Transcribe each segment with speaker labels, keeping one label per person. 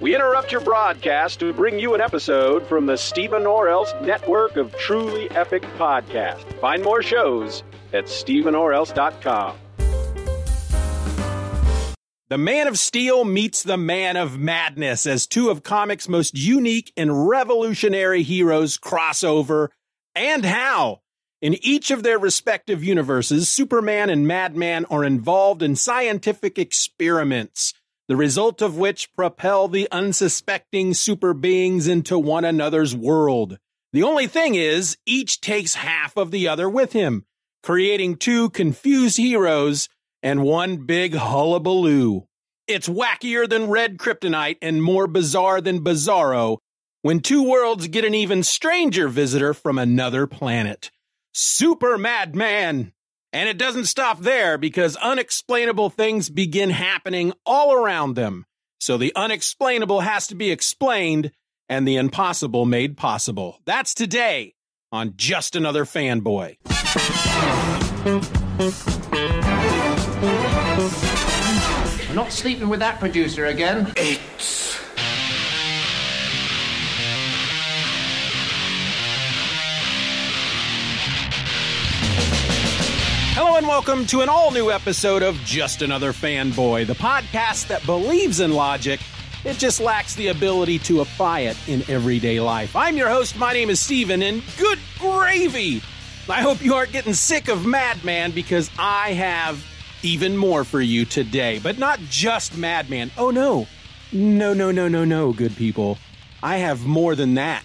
Speaker 1: We interrupt your broadcast to bring you an episode from the Stephen Orell's network of truly epic podcasts. Find more shows at stephenorels.com. The Man of Steel meets the Man of Madness as two of comics' most unique and revolutionary heroes cross over, and how. In each of their respective universes, Superman and Madman are involved in scientific experiments, the result of which propel the unsuspecting superbeings into one another's world. The only thing is, each takes half of the other with him, creating two confused heroes and one big hullabaloo. It's wackier than red kryptonite and more bizarre than Bizarro when two worlds get an even stranger visitor from another planet. Supermadman! And it doesn't stop there because unexplainable things begin happening all around them. So the unexplainable has to be explained and the impossible made possible. That's today on Just Another Fanboy.
Speaker 2: I'm not sleeping with that producer again.
Speaker 1: Hello and welcome to an all-new episode of Just Another Fanboy, the podcast that believes in logic. It just lacks the ability to apply it in everyday life. I'm your host, my name is Steven, and good gravy! I hope you aren't getting sick of Madman because I have even more for you today. But not just Madman. Oh no. No, good people. I have more than that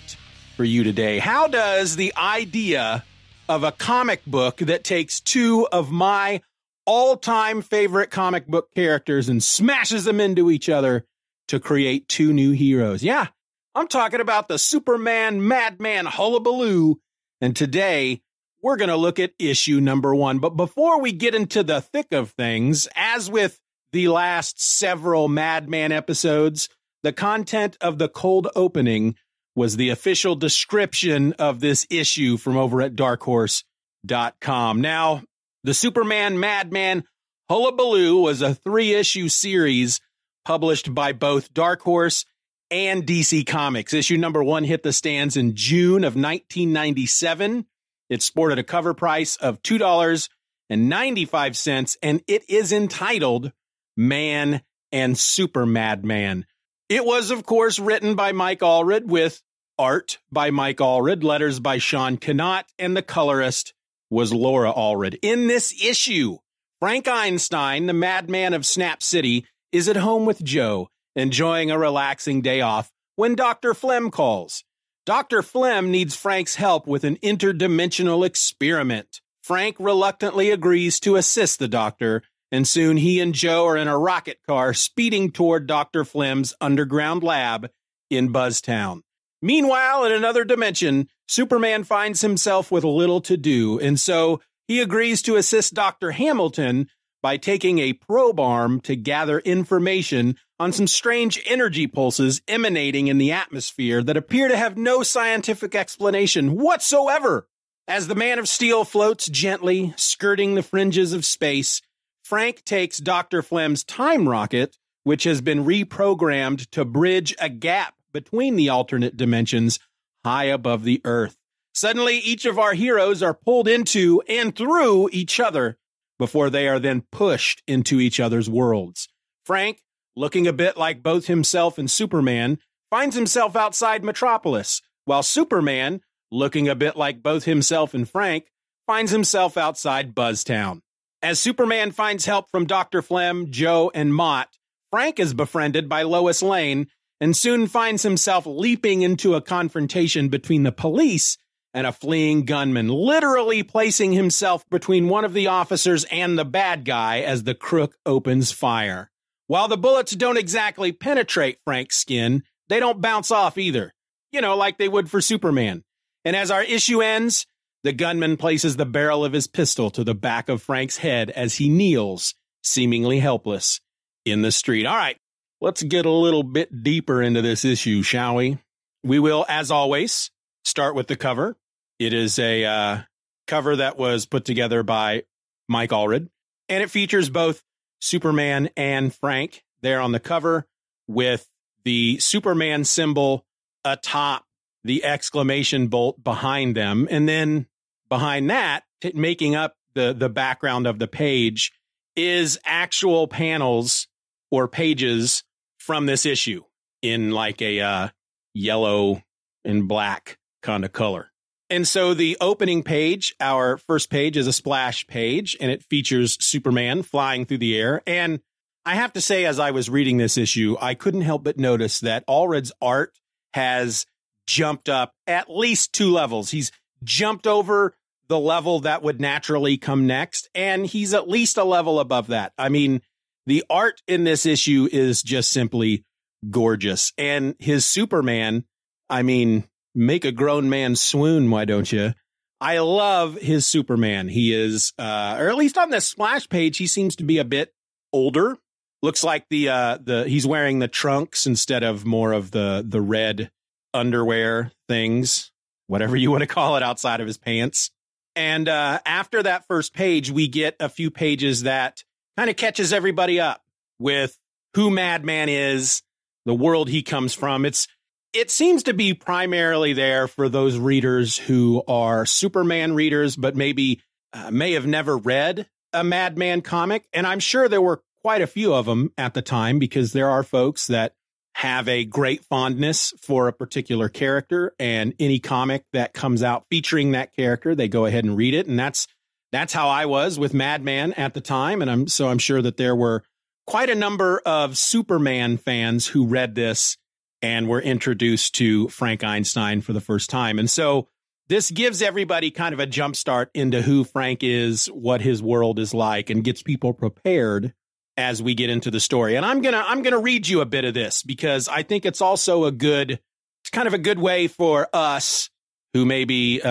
Speaker 1: for you today. How does the idea of a comic book that takes two of my all-time favorite comic book characters and smashes them into each other to create two new heroes? Yeah, I'm talking about the Superman Madman Hullabaloo. And today, we're going to look at issue number 1. But before we get into the thick of things, as with the last several Madman episodes, the content of the cold opening was the official description of this issue from over at darkhorse.com. Now, the Superman Madman Hullabaloo was a 3-issue series published by both Dark Horse and DC Comics. Issue number 1 hit the stands in June of 1997. It sported a cover price of $2.95, and it is entitled Man and Supermadman. It was, of course, written by Mike Allred with art by Mike Allred, letters by Sean Cannot, and the colorist was Laura Allred. In this issue, Frank Einstein, the Madman of Snap City, is at home with Joe, enjoying a relaxing day off when Dr. Flem calls. Dr. Flem needs Frank's help with an interdimensional experiment. Frank reluctantly agrees to assist the doctor, and soon he and Joe are in a rocket car speeding toward Dr. Flem's underground lab in Buzztown. Meanwhile, in another dimension, Superman finds himself with little to do, and so he agrees to assist Dr. Hamilton by taking a probe arm to gather information on some strange energy pulses emanating in the atmosphere that appear to have no scientific explanation whatsoever. As the Man of Steel floats gently, skirting the fringes of space, Frank takes Dr. Flem's time rocket, which has been reprogrammed to bridge a gap between the alternate dimensions high above the Earth. Suddenly, each of our heroes are pulled into and through each other before they are then pushed into each other's worlds. Frank, looking a bit like both himself and Superman, finds himself outside Metropolis, while Superman, looking a bit like both himself and Frank, finds himself outside Buzztown. As Superman finds help from Dr. Flem, Joe, and Mott, Frank is befriended by Lois Lane and soon finds himself leaping into a confrontation between the police and a fleeing gunman, literally placing himself between one of the officers and the bad guy as the crook opens fire. While the bullets don't exactly penetrate Frank's skin, they don't bounce off either. You know, like they would for Superman. And as our issue ends, the gunman places the barrel of his pistol to the back of Frank's head as he kneels, seemingly helpless, in the street. All right, let's get a little bit deeper into this issue, shall we? We will, as always, start with the cover. It is a cover that was put together by Mike Allred, and it features both Superman and Frank there on the cover with the Superman symbol atop the exclamation bolt behind them. And then behind that, making up the background of the page, is actual panels or pages from this issue in like a yellow and black kind of color. And so the opening page, our first page, is a splash page, and it features Superman flying through the air. And I have to say, as I was reading this issue, I couldn't help but notice that Allred's art has jumped up at least 2 levels. He's jumped over the level that would naturally come next, and he's at least a level above that. I mean, the art in this issue is just simply gorgeous. And his Superman, I mean, make a grown man swoon, why don't you? I love his Superman. He is, or at least on this splash page, he seems to be a bit older. Looks like he's wearing the trunks instead of more of the red underwear things, whatever you want to call it, outside of his pants. And after that first page, we get a few pages that kind of catches everybody up with who Madman is, the world he comes from. It seems to be primarily there for those readers who are Superman readers, but maybe may have never read a Madman comic. And I'm sure there were quite a few of them at the time, because there are folks that have a great fondness for a particular character, and any comic that comes out featuring that character, they go ahead and read it. And that's how I was with Madman at the time. And I'm sure that there were quite a number of Superman fans who read this and were introduced to Frank Einstein for the first time. And so this gives everybody kind of a jump start into who Frank is, what his world is like, and gets people prepared as we get into the story. And I'm going to read you a bit of this, because I think it's also it's kind of a good way for us who may be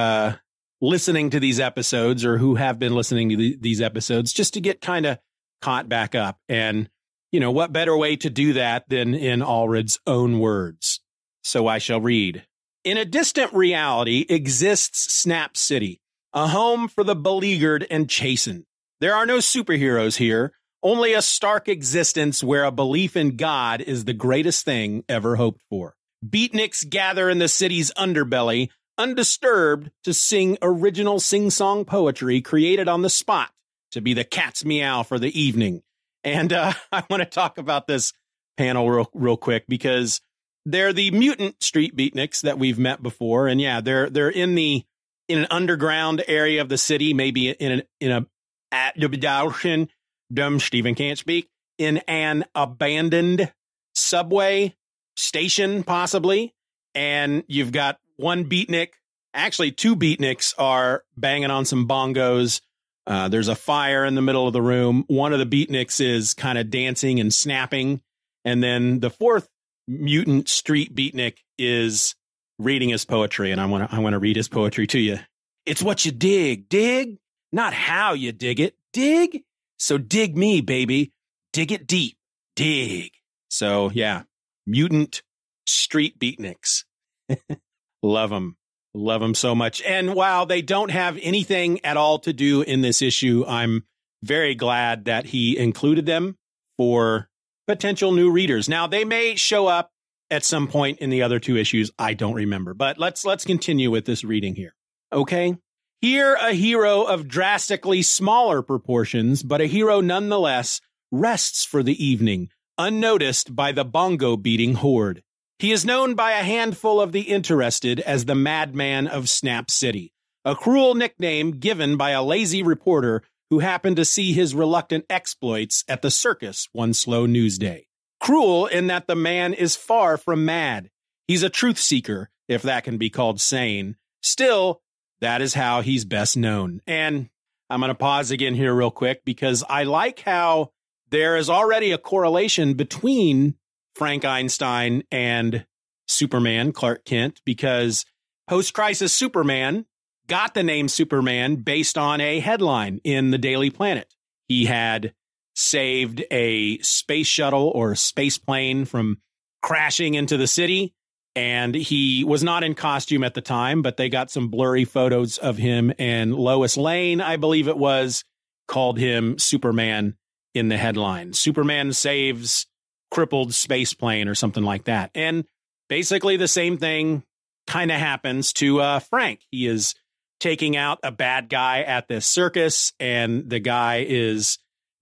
Speaker 1: listening to these episodes, or who have been listening to these episodes, just to get kind of caught back up. And, you know, what better way to do that than in Allred's own words? So I shall read. In a distant reality exists Snap City, a home for the beleaguered and chastened. There are no superheroes here, only a stark existence where a belief in God is the greatest thing ever hoped for. Beatniks gather in the city's underbelly, undisturbed, to sing original sing-song poetry created on the spot to be the cat's meow for the evening. And I want to talk about this panel real quick, because they're the mutant street beatniks that we've met before. And yeah, they're in an underground area of the city, maybe in dumb Stephen can't speak, in an abandoned subway station, possibly. And you've got one beatnik, actually 2 beatniks are banging on some bongos. There's a fire in the middle of the room. One of the beatniks is kind of dancing and snapping. And then the 4th mutant street beatnik is reading his poetry. And I want to read his poetry to you. It's what you dig, not how you dig it, dig. So dig me, baby. Dig it deep. Dig. So, yeah, mutant street beatniks. Love them. Love them so much. And while they don't have anything at all to do in this issue, I'm very glad that he included them for potential new readers. Now, they may show up at some point in the other 2 issues. I don't remember. But let's continue with this reading here. Okay. Here, a hero of drastically smaller proportions, but a hero nonetheless, rests for the evening, unnoticed by the bongo-beating horde. He is known by a handful of the interested as the Madman of Snap City, a cruel nickname given by a lazy reporter who happened to see his reluctant exploits at the circus one slow news day. Cruel in that the man is far from mad. He's a truth seeker, if that can be called sane. Still, that is how he's best known. And I'm going to pause again here real quick, because I like how there is already a correlation between Frank Einstein and Superman, Clark Kent, because post-crisis Superman got the name Superman based on a headline in the Daily Planet. He had saved a space shuttle or space plane from crashing into the city. And he was not in costume at the time, but they got some blurry photos of him, and Lois Lane, I believe it was, called him Superman in the headline. Superman saves crippled space plane or something like that. And basically the same thing kind of happens to Frank. He is taking out a bad guy at this circus, and the guy is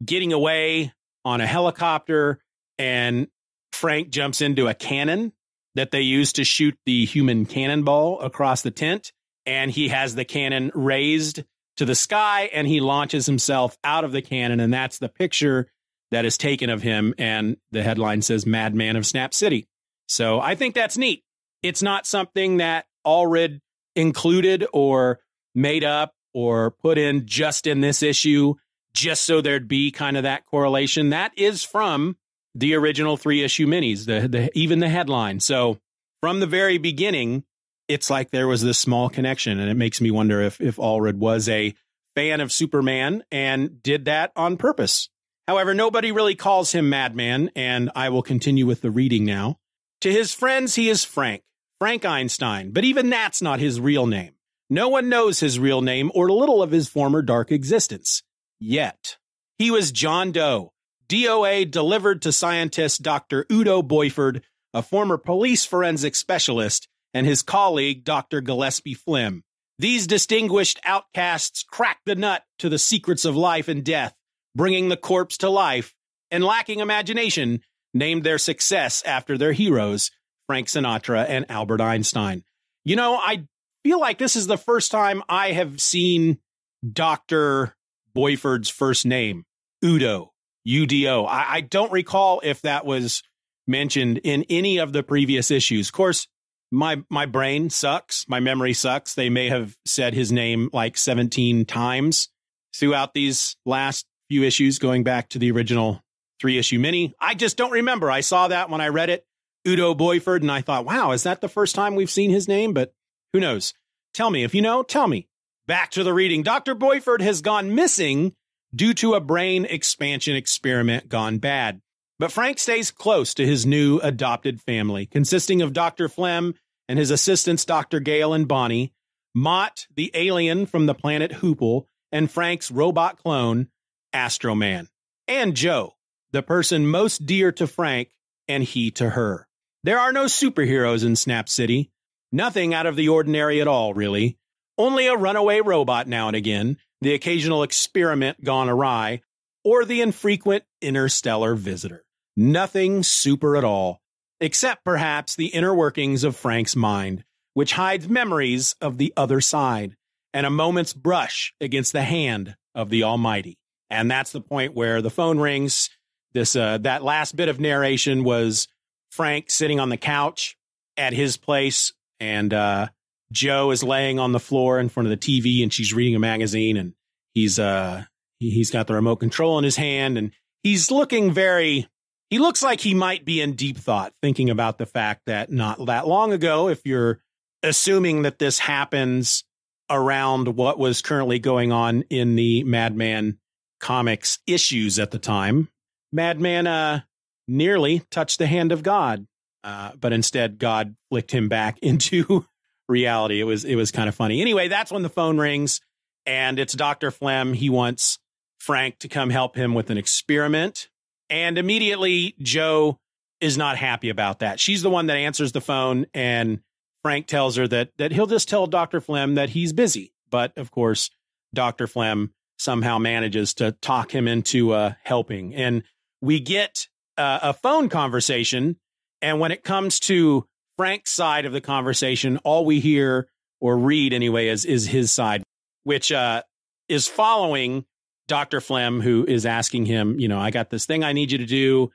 Speaker 1: getting away on a helicopter, and Frank jumps into a cannon that they use to shoot the human cannonball across the tent. And he has the cannon raised to the sky, and he launches himself out of the cannon. And that's the picture that is taken of him. And the headline says Madman of Snap City. So I think that's neat. It's not something that Allred included or made up or put in just in this issue, just so there'd be kind of that correlation. That is from the original 3-issue minis, even the headline. So from the very beginning, it's like there was this small connection, and it makes me wonder if Allred was a fan of Superman and did that on purpose. However, nobody really calls him Madman, and I will continue with the reading now. To his friends, he is Frank Einstein, but even that's not his real name. No one knows his real name or little of his former dark existence. Yet. He was John Doe, DOA delivered to scientist Dr. Udo Boyford, a former police forensic specialist, and his colleague, Dr. Gillespie Flim. These distinguished outcasts cracked the nut to the secrets of life and death, bringing the corpse to life, and lacking imagination, named their success after their heroes, Frank Sinatra and Albert Einstein. You know, I feel like this is the first time I have seen Dr. Boyford's first name, Udo, UDO. I don't recall if that was mentioned in any of the previous issues. Of course, my brain sucks. My memory sucks. They may have said his name like 17 times throughout these last few issues, going back to the original 3-issue mini. I just don't remember. I saw that when I read it, Udo Boyford, and I thought, wow, is that the first time we've seen his name? But who knows? Tell me. If you know, tell me. Back to the reading. Dr. Boyford has gone missing due to a brain expansion experiment gone bad. But Frank stays close to his new adopted family, consisting of Dr. Flem and his assistants, Dr. Gale and Bonnie, Mott, the alien from the planet Hoople, and Frank's robot clone, Astroman, and Joe, the person most dear to Frank and he to her. There are no superheroes in Snap City. Nothing out of the ordinary at all, really. Only a runaway robot now and again, the occasional experiment gone awry, or the infrequent interstellar visitor. Nothing super at all, except perhaps the inner workings of Frank's mind, which hides memories of the other side, and a moment's brush against the hand of the Almighty. And that's the point where the phone rings. That last bit of narration was Frank sitting on the couch at his place, and Joe is laying on the floor in front of the TV, and she's reading a magazine, and he's got the remote control in his hand, and he looks like he might be in deep thought, thinking about the fact that not that long ago, if you're assuming that this happens around what was currently going on in the Madman comics issues at the time, Madman nearly touched the hand of God, but instead God flicked him back into reality. It was kind of funny. Anyway, that's when the phone rings, and it's Dr. Flem. He wants Frank to come help him with an experiment, and immediately Joe is not happy about that. She's the one that answers the phone, and Frank tells her that he'll just tell Dr. Flem that he's busy. But of course, Dr. Flem somehow manages to talk him into helping, and we get a phone conversation. And when it comes to Frank's side of the conversation, all we hear or read anyway is his side, which is following Dr. Flem, who is asking him, I got this thing I need you to do.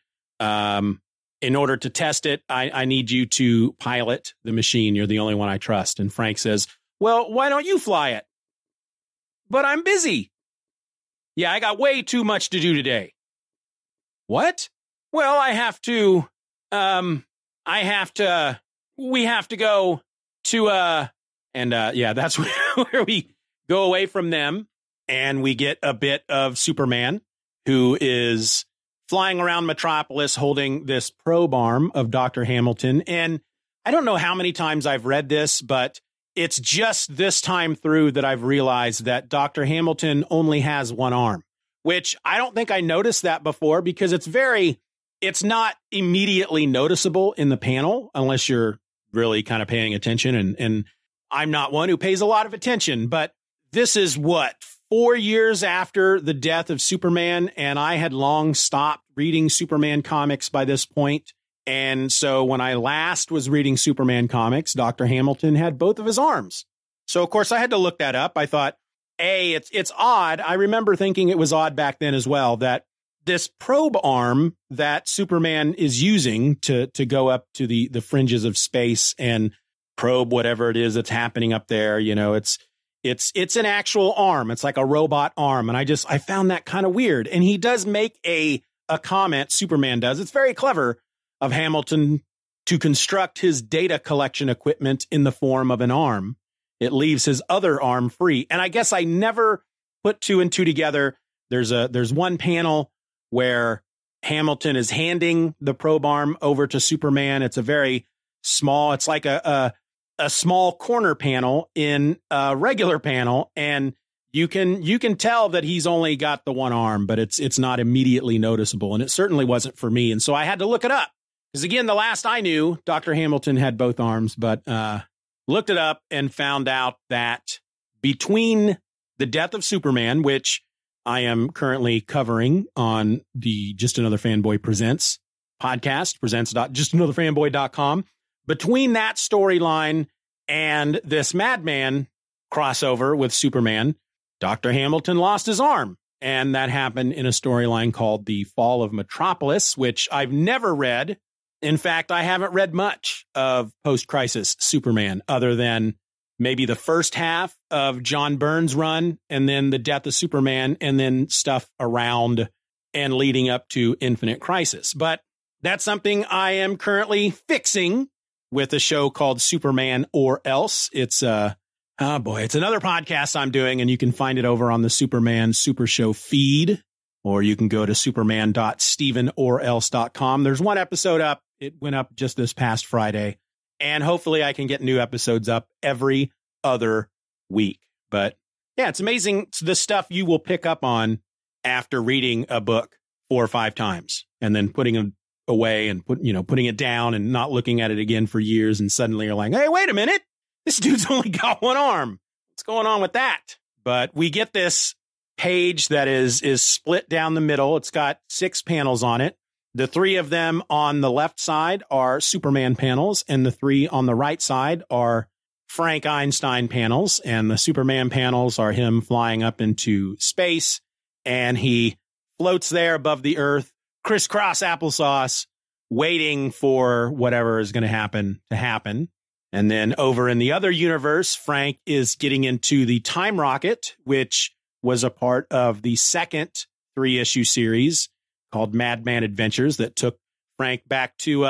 Speaker 1: In order to test it, I need you to pilot the machine. You're the only one I trust. And Frank says, well, why don't you fly it? But I'm busy. Yeah, I got way too much to do today. What? Well, we have to go to, that's where we go away from them, and we get a bit of Superman, who is flying around Metropolis holding this probe arm of Dr. Hamilton. And I don't know how many times I've read this, but it's just this time through that I've realized that Dr. Hamilton only has one arm, which I don't think I noticed that before, because it's very it's not immediately noticeable in the panel unless you're really kind of paying attention. And I'm not one who pays a lot of attention, but this is 4 years after the death of Superman. And I had long stopped reading Superman comics by this point. And so when I last was reading Superman comics, Dr. Hamilton had both of his arms. So, of course, I had to look that up. I thought, it's odd. I remember thinking it was odd back then as well, that this probe arm that Superman is using to go up to the fringes of space and probe whatever it is that's happening up there. You know, it's an actual arm. It's like a robot arm. And I found that kind of weird. And he does make a comment, Superman does. It's very clever of Hamilton to construct his data collection equipment in the form of an arm. It leaves his other arm free. And I guess I never put two and two together. There's one panel where Hamilton is handing the probe arm over to Superman. It's a very small, it's like a small corner panel in a regular panel. And you can tell that he's only got the one arm, but it's not immediately noticeable. And it certainly wasn't for me. And so I had to look it up. Because again, the last I knew, Dr. Hamilton had both arms, but looked it up and found out that between the death of Superman, which I am currently covering on the Just Another Fanboy Presents podcast, presents.justanotherfanboy.com, between that storyline and this Madman crossover with Superman, Dr. Hamilton lost his arm. And that happened in a storyline called The Fall of Metropolis, which I've never read. In fact, I haven't read much of post-crisis Superman other than maybe the first half of John Byrne's run and then the death of Superman and then stuff around and leading up to Infinite Crisis. But that's something I am currently fixing with a show called Superman or Else. It's it's another podcast I'm doing, and you can find it over on the Superman Super Show feed, or you can go to superman.stevenorelse.com. There's one episode up. It went up just this past Friday, and hopefully I can get new episodes up every other week. But yeah, it's amazing the stuff you will pick up on after reading a book 4 or 5 times and then putting it away and putting it down and not looking at it again for years. And suddenly you're like, hey, wait a minute. This dude's only got one arm. What's going on with that? But we get this page that is split down the middle. It's got 6 panels on it. The 3 of them on the left side are Superman panels, and the 3 on the right side are Frank Einstein panels. And the Superman panels are him flying up into space, and he floats there above the earth, crisscross applesauce, waiting for whatever is going to happen. And then over in the other universe, Frank is getting into the time rocket, which was a part of the second 3-issue series called Madman Adventures that took Frank back to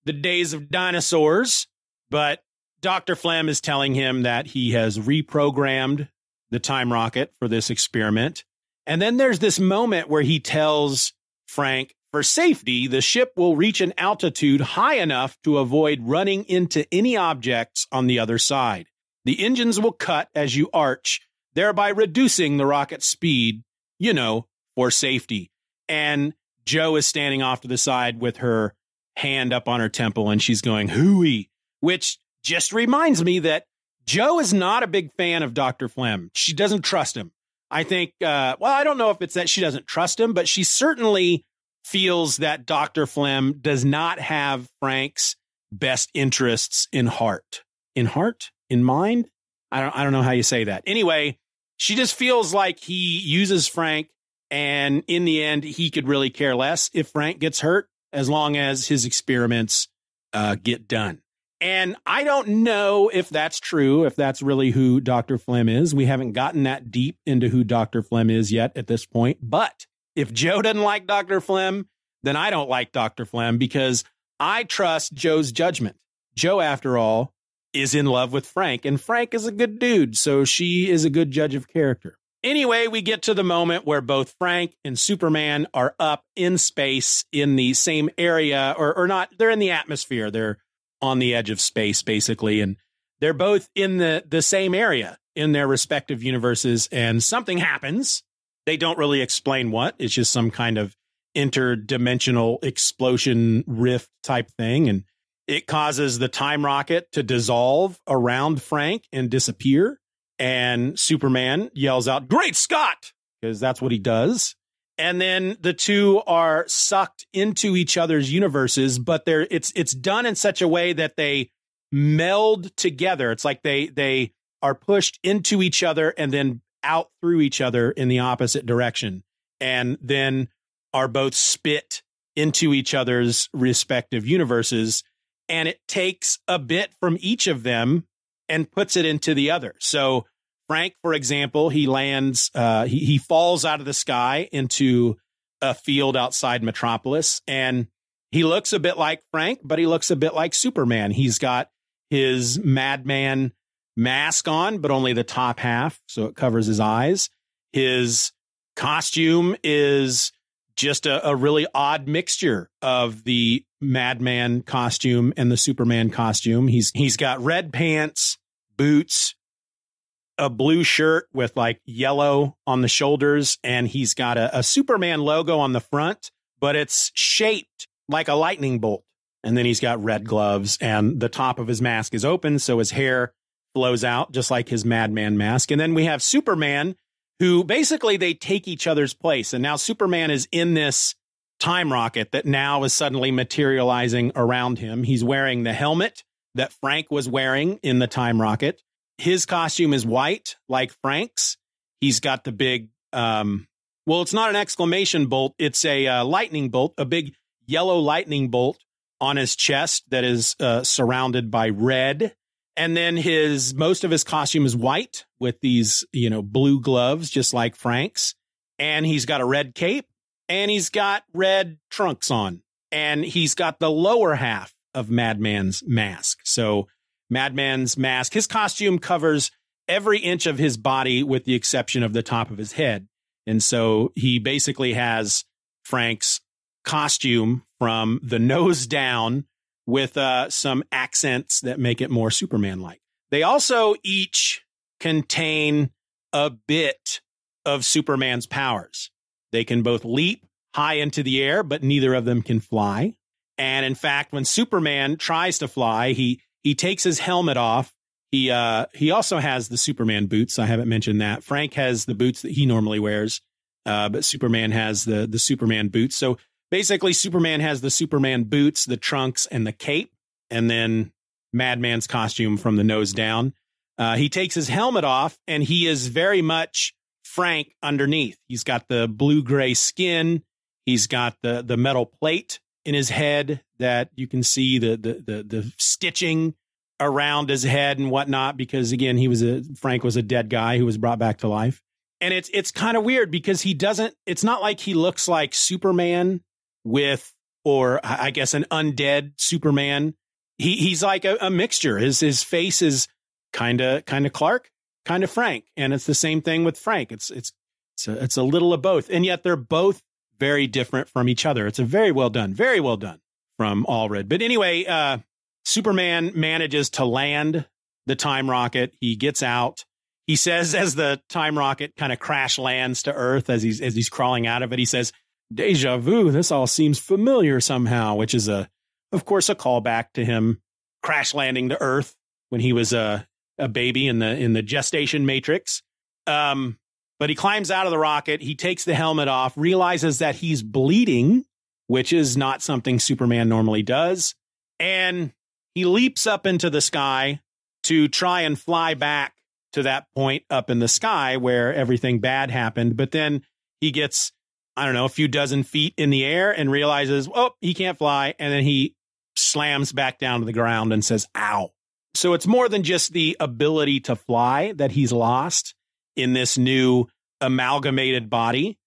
Speaker 1: the days of dinosaurs. But Dr. Flem is telling him that he has reprogrammed the time rocket for this experiment. And then there's this moment where he tells Frank, for safety, the ship will reach an altitude high enough to avoid running into any objects on the other side. The engines will cut as you arch, thereby reducing the rocket's speed, for safety. And Jo is standing off to the side with her hand up on her temple, and she's going, hooey, which just reminds me that Jo is not a big fan of Dr. Flem. She doesn't trust him. I think, I don't know if it's that she doesn't trust him, but she certainly feels that Dr. Flem does not have Frank's best interests in heart. In heart? In mind? I don't know how you say that. Anyway, she just feels like he uses Frank, and in the end, he could really care less if Frank gets hurt as long as his experiments get done. And I don't know if that's true, if that's really who Dr. Flem is. We haven't gotten that deep into who Dr. Flem is yet at this point. But if Jo doesn't like Dr. Flem, then I don't like Dr. Flem because I trust Jo's judgment. Jo, after all, is in love with Frank, and Frank is a good dude, so she is a good judge of character. Anyway, we get to the moment where both Frank and Superman are up in space in the same area, or not, they're in the atmosphere. They're on the edge of space, basically, and they're both in the same area in their respective universes, and something happens. They don't really explain what. It's just some kind of interdimensional explosion rift type thing. And it causes the time rocket to dissolve around Frank and disappear. And Superman yells out, "Great Scott!" because that's what he does. And then the two are sucked into each other's universes, but it's done in such a way that they meld together. It's like they are pushed into each other and then out through each other in the opposite direction, and then are both spit into each other's respective universes. And it takes a bit from each of them and puts it into the other. So Frank, for example, he lands, he falls out of the sky into a field outside Metropolis, and he looks a bit like Frank, but he looks a bit like Superman. He's got his Madman mask on, but only the top half, so it covers his eyes. His costume is just a really odd mixture of the Madman costume and the Superman costume. He's got red pants, boots, a blue shirt with like yellow on the shoulders, and he's got a Superman logo on the front, but it's shaped like a lightning bolt. And then he's got red gloves, and the top of his mask is open, so his hair flows out just like his Madman mask. And then we have Superman, who basically they take each other's place. And now Superman is in this time rocket that now is suddenly materializing around him. He's wearing the helmet that Frank was wearing in the time rocket. His costume is white, like Frank's. He's got the big, well, it's not an exclamation bolt. It's a lightning bolt, a big yellow lightning bolt on his chest that is surrounded by red. And then most of his costume is white with these, blue gloves, just like Frank's. And he's got a red cape, and he's got red trunks on, and he's got the lower half of Madman's mask. So Madman's mask, his costume covers every inch of his body with the exception of the top of his head. And so he basically has Frank's costume from the nose down with some accents that make it more Superman-like. They also each contain a bit of Superman's powers. They can both leap high into the air, but neither of them can fly. And in fact, when Superman tries to fly, he takes his helmet off. He also has the Superman boots. I haven't mentioned that. Frank has the boots that he normally wears, but Superman has the Superman boots. So basically, Superman has the Superman boots, the trunks, and the cape, and then Madman's costume from the nose down. He takes his helmet off, and he is very much Frank underneath. He's got the blue-gray skin. He's got the metal plate in his head that you can see the stitching around his head and whatnot, because again, Frank was a dead guy who was brought back to life. And it's kind of weird because it's not like he looks like Superman or I guess an undead Superman. He's like a mixture. His face is kind of Clark, kind of Frank. And it's the same thing with Frank. It's a little of both. And yet they're both very different from each other. It's very well done from Allred. But anyway, Superman manages to land the time rocket. He gets out. He says, as the time rocket kind of crash lands to Earth, as he's crawling out of it, he says, "Deja vu, this all seems familiar somehow," which is of course a callback to him crash landing to Earth when he was a baby in the gestation matrix. But he climbs out of the rocket. He takes the helmet off, realizes that he's bleeding, which is not something Superman normally does. And he leaps up into the sky to try and fly back to that point up in the sky where everything bad happened. But then he gets, a few dozen feet in the air and realizes, he can't fly. And then he slams back down to the ground and says, "Ow." So it's more than just the ability to fly that he's lost in this new amalgamated body.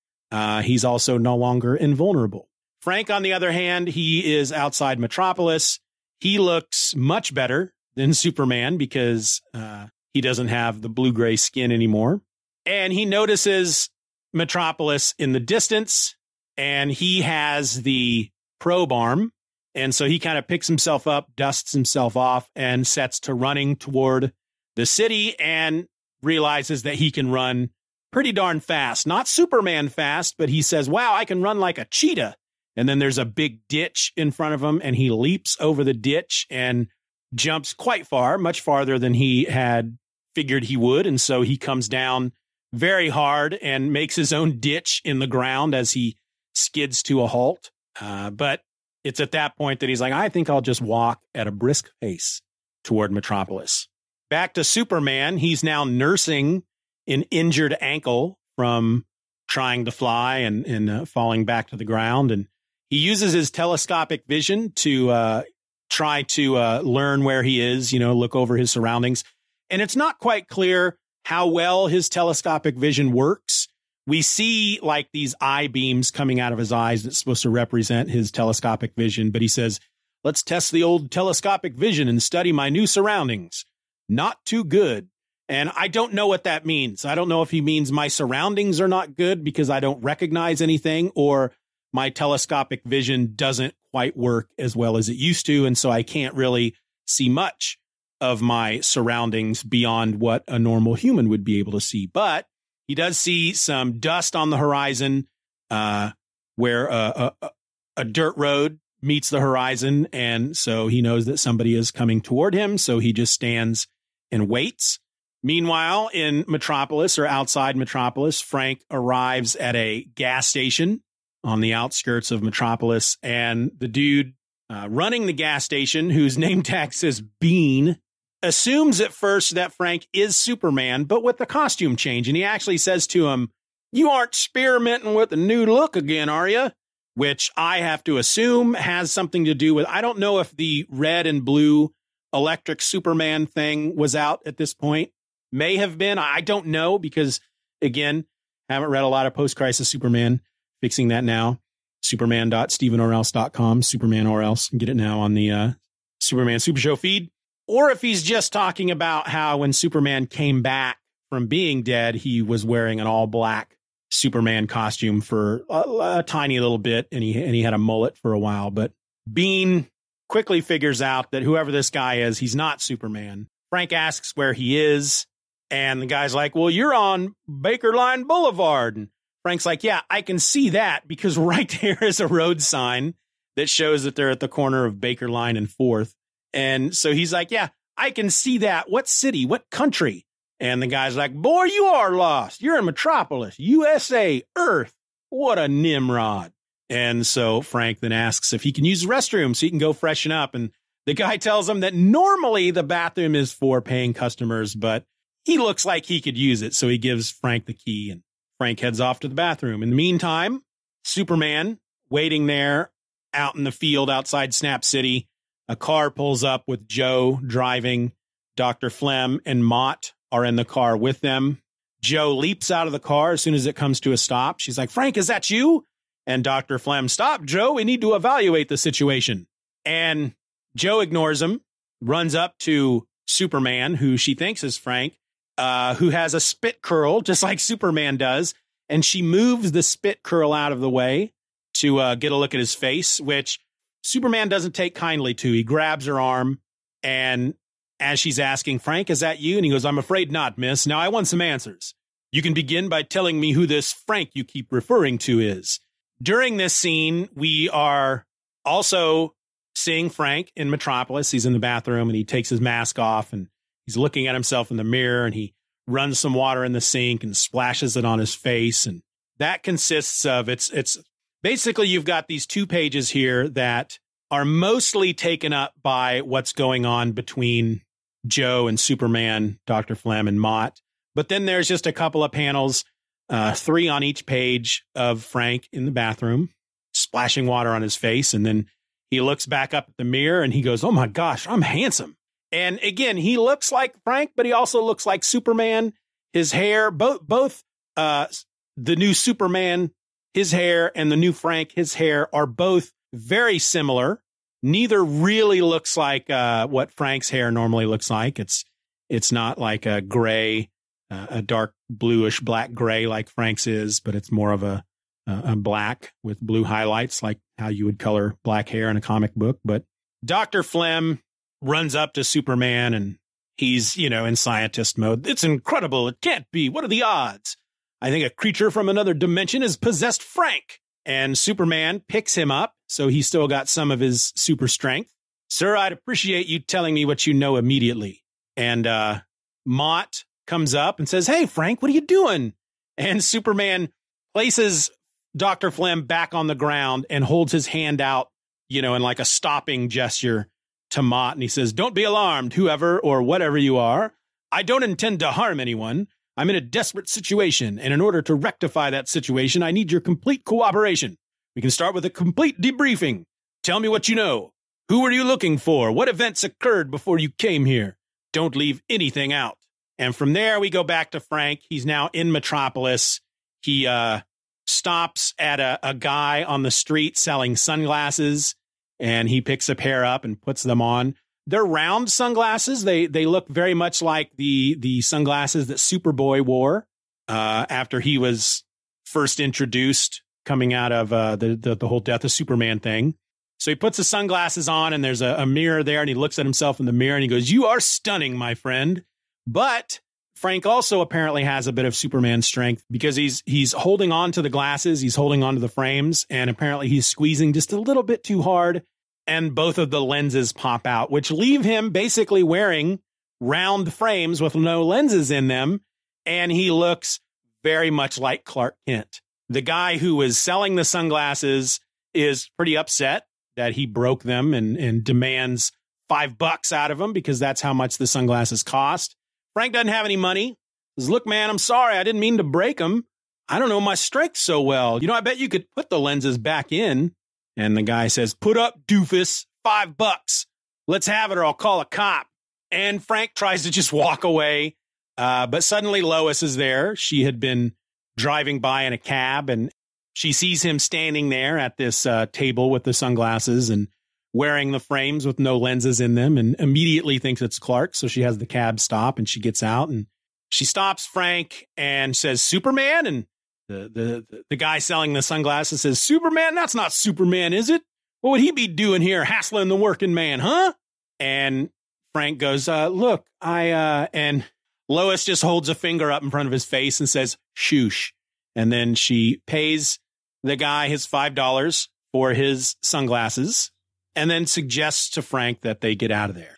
Speaker 1: He's also no longer invulnerable. Frank, on the other hand, he is outside Metropolis. He looks much better than Superman because he doesn't have the blue-gray skin anymore. And he notices Metropolis in the distance, and he has the probe arm. And so he kind of picks himself up, dusts himself off, and sets to running toward the city and realizes that he can run pretty darn fast. Not Superman fast, but he says, wow, I can run like a cheetah. And then there's a big ditch in front of him, and he leaps over the ditch and jumps quite far, much farther than he had figured he would. And so he comes down very hard and makes his own ditch in the ground as he skids to a halt. But it's at that point that he's like, I think I'll just walk at a brisk pace toward Metropolis. Back to Superman. He's now nursing an injured ankle from trying to fly and falling back to the ground. And he uses his telescopic vision to try to learn where he is, look over his surroundings. And it's not quite clear how well his telescopic vision works. We see like these eye beams coming out of his eyes that's supposed to represent his telescopic vision. But he says, let's test the old telescopic vision and study my new surroundings. Not too good. And I don't know what that means. I don't know if he means my surroundings are not good because I don't recognize anything, or my telescopic vision doesn't quite work as well as it used to. And so I can't really see much of my surroundings beyond what a normal human would be able to see. But he does see some dust on the horizon, where a dirt road meets the horizon. And so he knows that somebody is coming toward him. So he just stands and waits. Meanwhile, in Metropolis, or outside Metropolis, Frank arrives at a gas station on the outskirts of Metropolis, and the dude running the gas station, whose name tag says Bean, assumes at first that Frank is Superman, but with the costume change. And he actually says to him, you aren't experimenting with a new look again, are you? Which I have to assume has something to do with, I don't know if the red and blue electric Superman thing was out at this point. May have been. I don't know, because, again, haven't read a lot of post-crisis Superman. Fixing that now. Superman.stevenorelse.com. Superman or else. Get it now on the Superman Super Show feed. Or if he's just talking about how when Superman came back from being dead, he was wearing an all-black Superman costume for a tiny little bit, and he had a mullet for a while. But Bean quickly figures out that whoever this guy is, he's not Superman. Frank asks where he is, and the guy's like, well, you're on Baker Line Boulevard. And Frank's like, yeah, I can see that, because right there is a road sign that shows that they're at the corner of Baker Line and 4th. And so he's like, yeah, I can see that. What city? What country? And the guy's like, boy, you are lost. You're in Metropolis, USA, Earth. What a Nimrod. And so Frank then asks if he can use the restroom so he can go freshen up. And the guy tells him that normally the bathroom is for paying customers, but he looks like he could use it. So he gives Frank the key, and Frank heads off to the bathroom. In the meantime, Superman waiting there out in the field outside Snap City. A car pulls up with Joe driving. Dr. Flem and Mott are in the car with them. Joe leaps out of the car as soon as it comes to a stop. She's like, Frank, is that you? And Dr. Flem, stop, Joe. We need to evaluate the situation. And Joe ignores him, runs up to Superman, who she thinks is Frank, who has a spit curl, just like Superman does. And she moves the spit curl out of the way to get a look at his face, which Superman doesn't take kindly to. He grabs her arm, and as she's asking, Frank, is that you? And he goes, I'm afraid not, miss. Now I want some answers. You can begin by telling me who this Frank you keep referring to is. During this scene, we are also seeing Frank in Metropolis. He's in the bathroom, and he takes his mask off, and he's looking at himself in the mirror, and he runs some water in the sink and splashes it on his face. And that consists of, it's basically, you've got these 2 pages here that are mostly taken up by what's going on between Joe and Superman, Dr. Flem and Mott. But then there's just a couple of panels, 3 on each page, of Frank in the bathroom, splashing water on his face. And then he looks back up at the mirror and he goes, oh my gosh, I'm handsome. And again, he looks like Frank, but he also looks like Superman. His hair, both the new Superman, his hair, and the new Frank, his hair, are both very similar. Neither really looks like what Frank's hair normally looks like. It's not like a gray, a dark bluish black gray like Frank's is, but it's more of a black with blue highlights, like how you would color black hair in a comic book. But Dr. Flem runs up to Superman, and he's, in scientist mode. It's incredible. It can't be. What are the odds? I think a creature from another dimension has possessed Frank. And Superman picks him up, so he's still got some of his super strength. Sir, I'd appreciate you telling me what you know immediately. And Mott comes up and says, hey, Frank, what are you doing? And Superman places Dr. Flem back on the ground and holds his hand out, in like a stopping gesture to Mott. And he says, don't be alarmed, whoever or whatever you are. I don't intend to harm anyone. I'm in a desperate situation, and in order to rectify that situation, I need your complete cooperation. We can start with a complete debriefing. Tell me what you know. Who were you looking for? What events occurred before you came here? Don't leave anything out. And from there, we go back to Frank. He's now in Metropolis. He stops at a guy on the street selling sunglasses, and he picks a pair up and puts them on. They're round sunglasses. They look very much like the sunglasses that Superboy wore after he was first introduced, coming out of the whole Death of Superman thing. So he puts the sunglasses on, and there's a mirror there, and he looks at himself in the mirror, and he goes, you are stunning, my friend. But Frank also apparently has a bit of Superman strength, because he's holding on to the glasses, he's holding on to the frames, and apparently he's squeezing just a little bit too hard, and both of the lenses pop out, which leave him basically wearing round frames with no lenses in them, and he looks very much like Clark Kent. The guy who was selling the sunglasses is pretty upset that he broke them and demands $5 out of him, because that's how much the sunglasses cost. Frank doesn't have any money. He says, look, man, I'm sorry. I didn't mean to break them. I don't know my strength so well. I bet you could put the lenses back in. And the guy says, put up, doofus, $5. Let's have it, or I'll call a cop. And Frank tries to just walk away. But suddenly Lois is there. She had been driving by in a cab, and she sees him standing there at this table with the sunglasses and wearing the frames with no lenses in them, and immediately thinks it's Clark. So she has the cab stop, and she gets out, and she stops Frank and says, Superman? And the guy selling the sunglasses says, Superman? That's not Superman, is it? What would he be doing here, hassling the working man, huh? And Frank goes, look, and Lois just holds a finger up in front of his face and says, shoosh. And then she pays the guy his $5 for his sunglasses, and then suggests to Frank that they get out of there.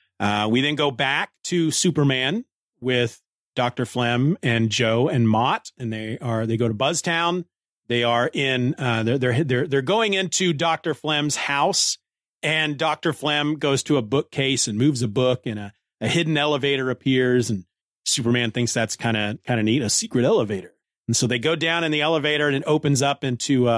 Speaker 1: We then go back to Superman with Dr. Flem and Joe and Mott, and they go to Buzztown. They are in they're going into Dr. Flem's house, and Dr. Flem goes to a bookcase and moves a book, and a hidden elevator appears, and Superman thinks that's kind of neat, a secret elevator. And so they go down in the elevator, and it opens up into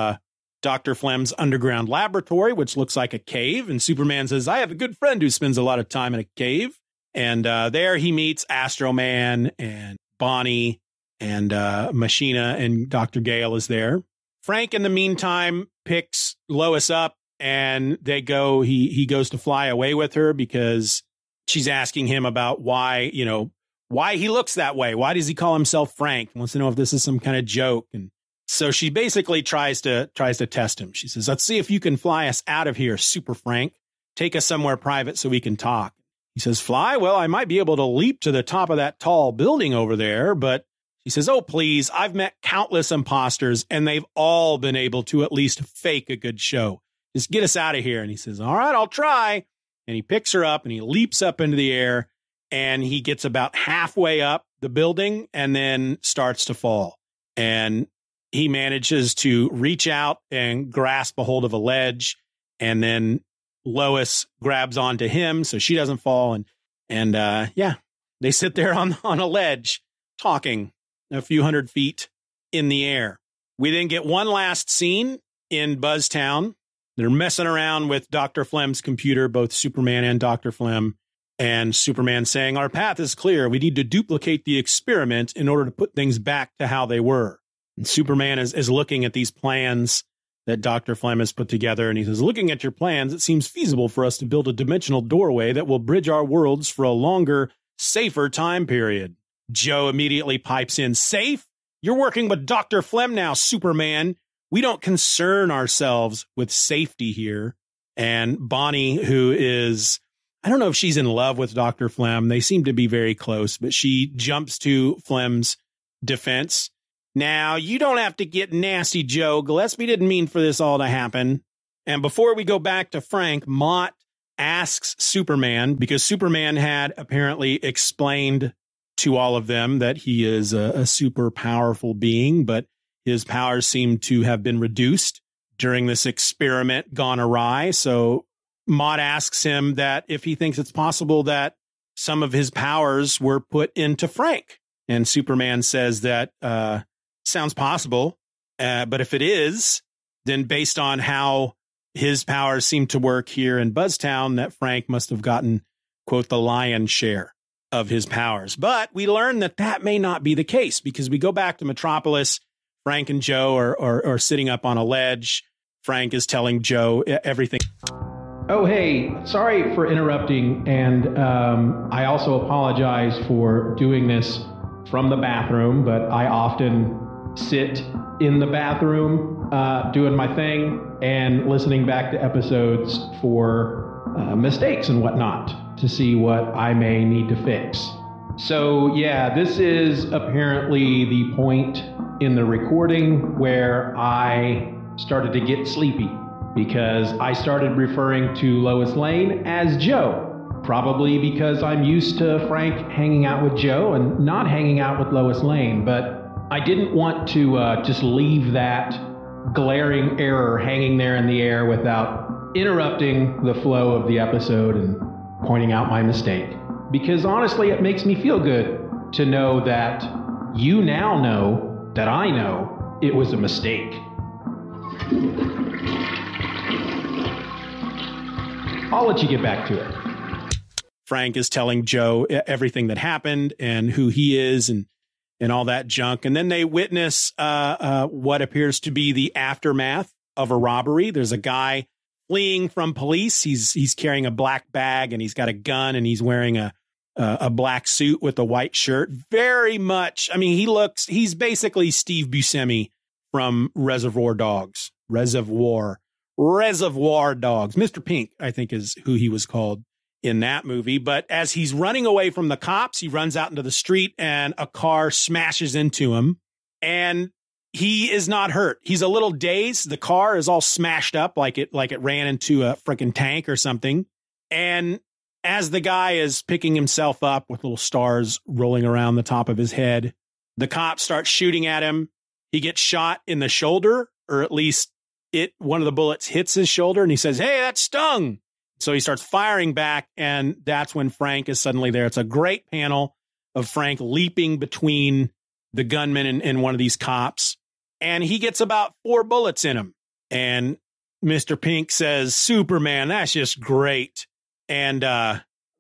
Speaker 1: Dr. Flem's underground laboratory, which looks like a cave. And Superman says, I have a good friend who spends a lot of time in a cave. And there he meets Astro Man and Bonnie and Machina, and Dr. Gale is there. Frank, in the meantime, picks Lois up, and he goes to fly away with her, because she's asking him about why he looks that way. Why does he call himself Frank? He wants to know if this is some kind of joke. And so she basically tries to test him. She says, let's see if you can fly us out of here, Super Frank. Take us somewhere private so we can talk. He says, fly? Well, I might be able to leap to the top of that tall building over there. But she says, oh, please, I've met countless imposters, and they've all been able to at least fake a good show. Just get us out of here. And he says, all right, I'll try. And he picks her up, and he leaps up into the air, and he gets about halfway up the building and then starts to fall. And he manages to reach out and grasp a hold of a ledge, and then Lois grabs onto him so she doesn't fall. And they sit there on a ledge talking a few hundred feet in the air. We then get one last scene in Buzztown. They're messing around with Dr. Flem's computer, both Superman and Dr. Flem, and Superman saying, our path is clear. We need to duplicate the experiment in order to put things back to how they were. And Superman is looking at these plans that Dr. Flem has put together, and he says, looking at your plans, it seems feasible for us to build a dimensional doorway that will bridge our worlds for a longer, safer time period. Joe immediately pipes in, safe? You're working with Dr. Flem now, Superman. We don't concern ourselves with safety here. And Bonnie, who is, I don't know if she's in love with Dr. Flem. They seem to be very close, but she jumps to Flem's defense. Now, you don't have to get nasty, Joe. Gillespie didn't mean for this all to happen. And before we go back to Frank, Mott asks Superman, because Superman had apparently explained to all of them that he is a super powerful being, but his powers seem to have been reduced during this experiment gone awry. So Mott asks him that if he thinks it's possible that some of his powers were put into Frank. And Superman says that sounds possible, but if it is, then based on how his powers seem to work here in Buzztown, that Frank must have gotten, quote, the lion's share of his powers. But we learn that that may not be the case, because we go back to Metropolis. Frank and Joe are sitting up on a ledge. Frank is telling Joe everything.
Speaker 3: Oh, hey, sorry for interrupting. And I also apologize for doing this from the bathroom, but I often sit in the bathroom doing my thing and listening back to episodes for mistakes and whatnot to see what I may need to fix. So yeah, this is apparently the point in the recording where I started to get sleepy, because I started referring to Lois Lane as Joe, probably because I'm used to Frank hanging out with Joe and not hanging out with Lois Lane. But I didn't want to just leave that glaring error hanging there in the air without interrupting the flow of the episode and pointing out my mistake. Because honestly, it makes me feel good to know that you now know that I know it was a mistake. I'll let you get back to it.
Speaker 1: Frank is telling Joe everything that happened and who he is and all that junk. And then they witness what appears to be the aftermath of a robbery. There's a guy fleeing from police. He's carrying a black bag and he's got a gun and he's wearing a black suit with a white shirt. Very much. I mean, he's basically Steve Buscemi from Reservoir Dogs. Reservoir Dogs. Mr. Pink, I think, is who he was called in that movie. But as he's running away from the cops, he runs out into the street and a car smashes into him and he is not hurt. He's a little dazed. The car is all smashed up like it ran into a freaking tank or something. And as the guy is picking himself up with little stars rolling around the top of his head, the cops start shooting at him. He gets shot in the shoulder, or at least one of the bullets hits his shoulder, and he says, "Hey, that stung." So he starts firing back, and that's when Frank is suddenly there. It's a great panel of Frank leaping between the gunman and one of these cops, and he gets about 4 bullets in him. And Mr. Pink says, "Superman, that's just great." And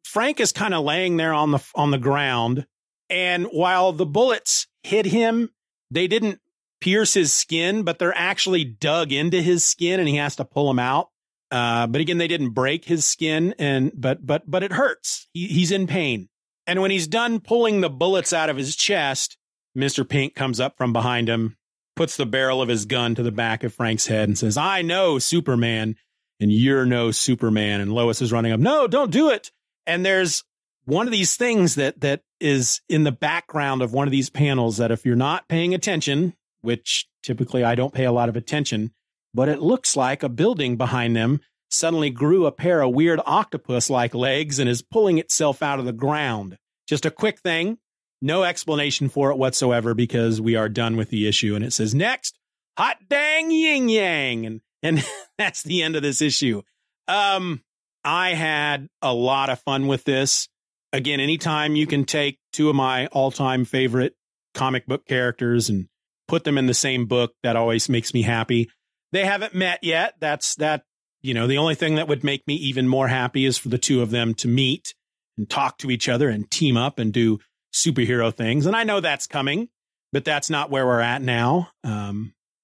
Speaker 1: Frank is kind of laying there on the ground, and while the bullets hit him, they didn't pierce his skin, but they're actually dug into his skin, and he has to pull them out. But again, they didn't break his skin, but it hurts. He's in pain. And when he's done pulling the bullets out of his chest, Mr. Pink comes up from behind him, puts the barrel of his gun to the back of Frank's head and says, "I know Superman, and you're no Superman." And Lois is running up, "No, don't do it." And there's one of these things that is in the background of one of these panels that if you're not paying attention, which typically I don't pay a lot of attention, but it looks like a building behind them suddenly grew a pair of weird octopus-like legs and is pulling itself out of the ground. Just a quick thing. No explanation for it whatsoever, because we are done with the issue. And it says, "Next, hot dang yin yang." And that's the end of this issue. I had a lot of fun with this. Again, anytime you can take 2 of my all-time favorite comic book characters and put them in the same book, that always makes me happy. They haven't met yet. The only thing that would make me even more happy is for the 2 of them to meet and talk to each other and team up and do superhero things. And I know that's coming, but that's not where we're at now.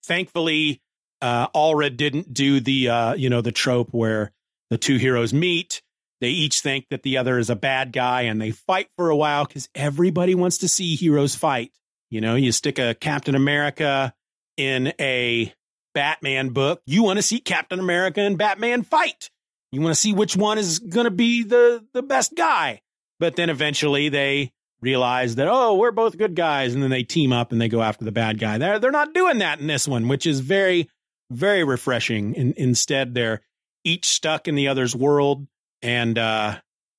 Speaker 1: Thankfully, Allred didn't do the trope where the 2 heroes meet. They each think that the other is a bad guy and they fight for a while because everybody wants to see heroes fight. You stick a Captain America in a Batman book. You want to see Captain America and Batman fight. You want to see which one is going to be the best guy. But then eventually they realize that, oh, we're both good guys. And then they team up and they go after the bad guy. They're not doing that in this one, which is very, very refreshing. Instead, they're each stuck in the other's world. And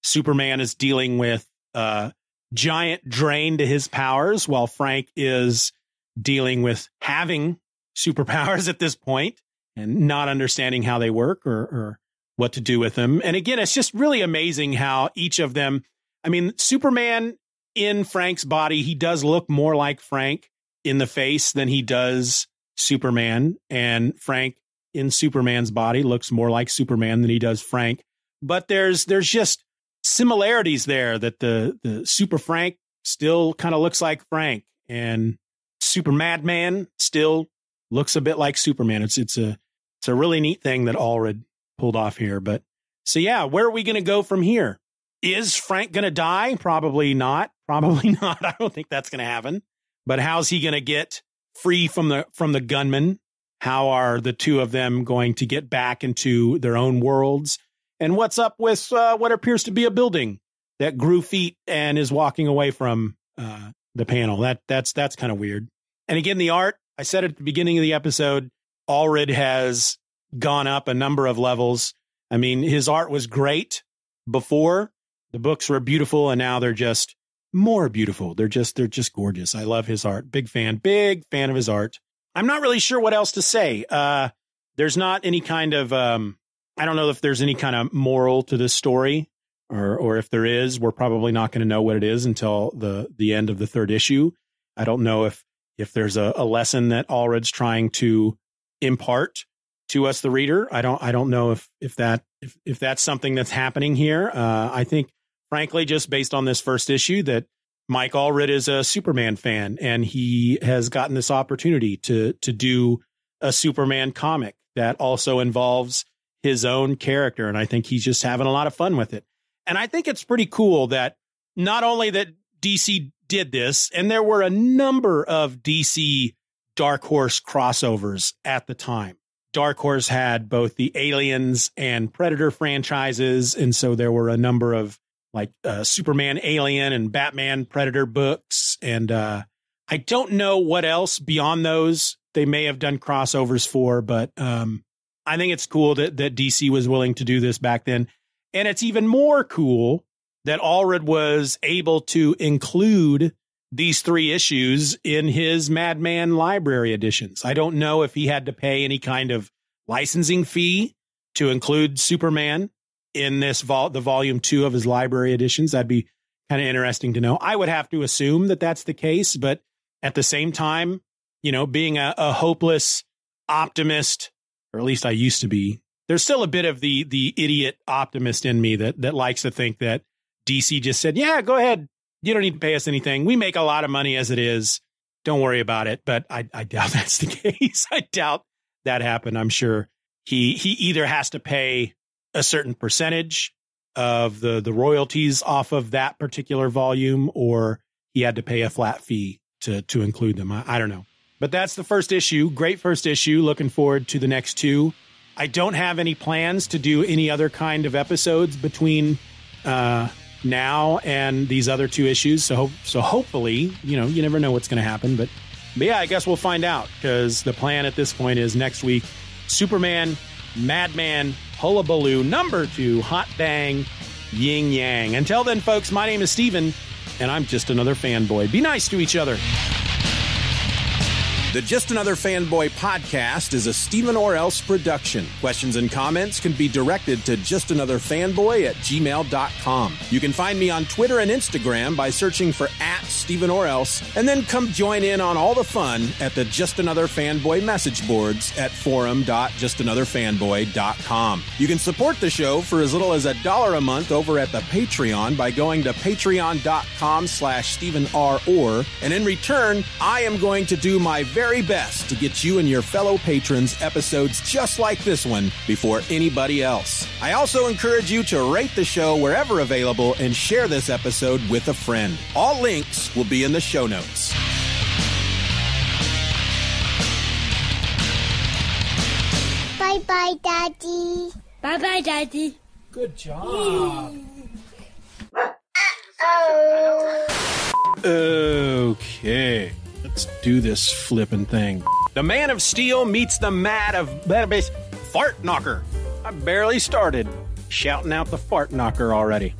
Speaker 1: Superman is dealing with giant drain to his powers, while Frank is dealing with having superpowers at this point and not understanding how they work or what to do with them. And again, it's just really amazing how each of them, I mean, Superman in Frank's body, he does look more like Frank in the face than he does Superman. And Frank in Superman's body looks more like Superman than he does Frank. But there's just similarities there, that the Super Frank still kind of looks like Frank, and Supermadman still looks a bit like Superman. It's a really neat thing that Allred pulled off here. But so, yeah, where are we going to go from here? Is Frank going to die? Probably not. Probably not. I don't think that's going to happen. But how's he going to get free from the gunman? How are the two of them going to get back into their own worlds? And what's up with what appears to be a building that grew feet and is walking away from the panel? That's kind of weird. And again, the art, I said at the beginning of the episode, Allred has gone up a number of levels. I mean, his art was great before. The books were beautiful, and now they're just more beautiful. They're just gorgeous. I love his art. Big fan of his art. I'm not really sure what else to say. There's not any kind of, I don't know if there's any kind of moral to this story, or if there is, we're probably not going to know what it is until the end of the third issue. I don't know if there's a lesson that Allred's trying to impart to us, the reader. I don't know if that's something that's happening here. I think, frankly, just based on this first issue, that Mike Allred is a Superman fan, and he has gotten this opportunity to do a Superman comic that also involves his own character. And I think he's just having a lot of fun with it. And I think it's pretty cool that not only that DC did this, and there were a number of DC Dark Horse crossovers at the time. Dark Horse had both the Aliens and Predator franchises. And so there were a number of like Superman Alien and Batman Predator books. And I don't know what else beyond those they may have done crossovers for, but I think it's cool that DC was willing to do this back then. And it's even more cool that Allred was able to include these 3 issues in his Madman library editions. I don't know if he had to pay any kind of licensing fee to include Superman in this the volume 2 of his library editions. That'd be kind of interesting to know. I would have to assume that that's the case, but at the same time, you know, being a hopeless optimist, or at least I used to be, there's still a bit of the idiot optimist in me that likes to think that DC just said, yeah, go ahead. You don't need to pay us anything. We make a lot of money as it is. Don't worry about it. But I doubt that's the case. I doubt that happened. I'm sure he either has to pay a certain percentage of the royalties off of that particular volume, or he had to pay a flat fee to include them. I don't know. But that's the first issue. Great first issue. Looking forward to the next 2. I don't have any plans to do any other kind of episodes between now and these other 2 issues. So hopefully, you know, you never know what's going to happen. But yeah, I guess we'll find out, because the plan at this point is next week, Superman, Madman, Hullabaloo, number 2, hot dang, yin yang. Until then, folks, my name is Steven, and I'm just another fanboy. Be nice to each other.
Speaker 4: The Just Another Fanboy podcast is a Stephen or Else production. Questions and comments can be directed to justanotherfanboy@gmail.com. You can find me on Twitter and Instagram by searching for @StephenOrElse, and then come join in on all the fun at the Just Another Fanboy message boards at forum.justanotherfanboy.com. You can support the show for as little as $1 a month over at the Patreon by going to patreon.com/StephenROr, and in return, I am going to do my very best to get you and your fellow patrons episodes just like this one before anybody else. I also encourage you to rate the show wherever available and share this episode with a friend. All links will be in the show notes.
Speaker 5: Bye-bye, Daddy.
Speaker 6: Bye-bye, Daddy.
Speaker 3: Good job.
Speaker 5: Uh-oh.
Speaker 1: Okay, let's do this flipping thing. The Man of Steel meets the Mad of Fart Knocker. I barely started shouting out the Fart Knocker already.